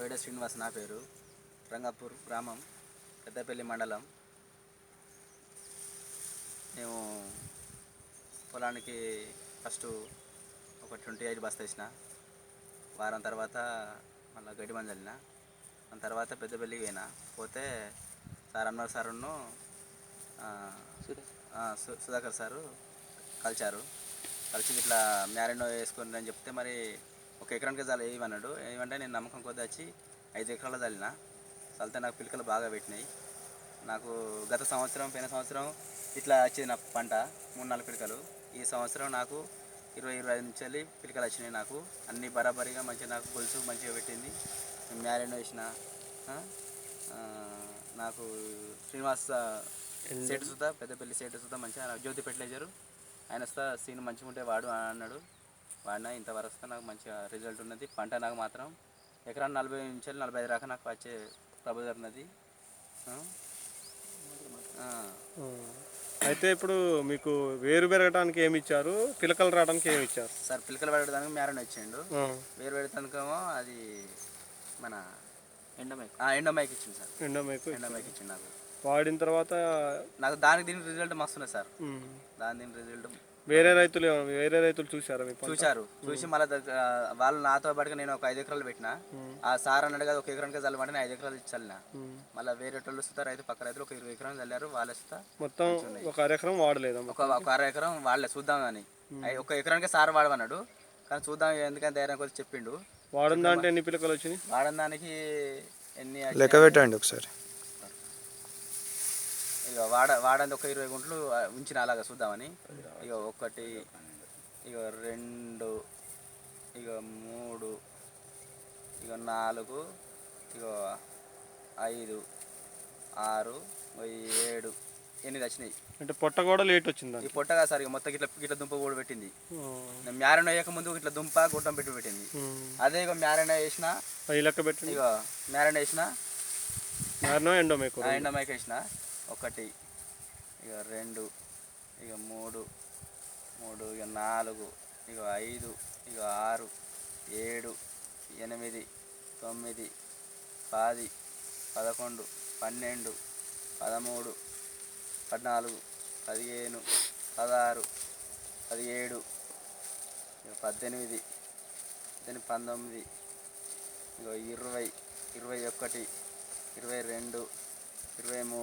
తోయడ శ్రీనివాస్ నా పేరు. రంగాపూర్ గ్రామం, పెద్దపల్లి మండలం. మేము పొలానికి ఫస్ట్ ఒక 25 బస్తా వేసిన. వారం తర్వాత మళ్ళీ గడ్డి మందు చల్లిన. దాని తర్వాత పెద్దపల్లికి పోయినా. పోతే సార్ అన్నారు, సారును సుధాకర్ సారు కలిశారు. కలిసి ఇట్లా మ్యారినో వేసుకొని అని చెప్తే మరి ఒక ఎకరానికి చాలు వేయమన్నాడు. ఏమంటే నేను నమ్మకం కొద్ది వచ్చి 5 ఎకరాలు చల్లిన. చల్లితే నాకు పిలకలు బాగా పెట్టినాయి. నాకు గత సంవత్సరం పోయిన సంవత్సరం ఇట్లా వచ్చేది నా పంట 3-4 పిలకలు. ఈ సంవత్సరం నాకు 20-25 నుంచి వెళ్ళి పిలకలు వచ్చినాయి. నాకు అన్నీ బరాబరిగా మంచిగా నాకు గొలుసు మంచిగా పెట్టింది. మ్యారినో వేసిన. నాకు శ్రీనివాస్ సేటు సుతా, పెద్దపల్లి సేటు సుతా మంచిగా జ్యోతి ఫెర్టిలైజరు ఆయన వస్తా సీన్ మంచిగా ఉంటే వాడు అన్నాడు. వాడినా ఇంతవరకు నాకు మంచిగా రిజల్ట్ ఉన్నది. పంట నాకు మాత్రం ఎకరాన్ని 40 నుంచి 45 దాకా నాకు వచ్చే ప్రభుత్వం ఉన్నది. అయితే ఇప్పుడు మీకు వేరు పెరగడానికి ఏమి ఇచ్చారు, పిలకలు రావడానికి ఏమి ఇచ్చారు? సార్ పిలకలు పెరగడానికి మ్యారన్ ఇచ్చిండు. వేరు పెడతానికేమో అది మన ఎండోమైక్ ఇచ్చింది సార్. ఎండోమైక్ ఇచ్చింది నాకు. వాడిన తర్వాత నాకు దీని రిజల్ట్ మస్తున్నది సార్. దీని రిజల్ట్ వేరే రైతులు చూసారు, చూసి మళ్ళీ వాళ్ళు నాతో పాటుగా నేను ఒక 5 ఎకరాలు పెట్టిన. ఆ సార్ అన్నాడు కదా ఒక ఎకరానికి చల్లమంటే 5 ఎకరాలు చల్లిన. మళ్ళీ వేరే వాళ్ళు వస్తారు రైతు, పక్క రైతులు ఒక 20 ఎకరాలు చల్లారు. వాళ్ళు వస్తా మొత్తం ఒక అరెకరం వాడలేదు. ఒక అర ఎకరం వాళ్ళే చూద్దాం కానీ ఒక ఎకరానికి సార్ వాడమన్నాడు. కానీ చూద్దాం ఎందుకంటే ధైర్యం కొద్ది చెప్పిండు. వాడని దాంట్లో ఎన్ని పిలకలు వచ్చినాయి? వాడని దానికి ఎన్ని లెక్క పెట్టండి ఒకసారి. ఇక వాడంది ఒక 20 గుంటలు ఉంచిన అలాగా చూద్దామని. ఇక 1, ఇక 2, ఇక 3, ఇక 4, ఇక 5, 6, 7, 8 వచ్చినాయి. అంటే పొట్ట కూడా లేట్ వచ్చింది. ఈ పొట్టగా సార్ ఇక మొత్తం ఇట్లా దుంప కూడా పెట్టింది. మ్యారినో వేయక ముందు ఇట్లా దుంప గుట్టం పెట్టింది. అదే ఇక మ్యారినో వేసిన లెక్క పెట్టింది. ఇక మ్యారినో వేసిన, ఎండోమైక్ వేసిన 1, ఇక 2, ఇక 3, ఇక 4, ఇక 5, ఇక 6, 7, 8, 9, 10, 11, 12, 13, 14, 15, 16, 17, 18, 19, ఇక 20, 21, 22, 23.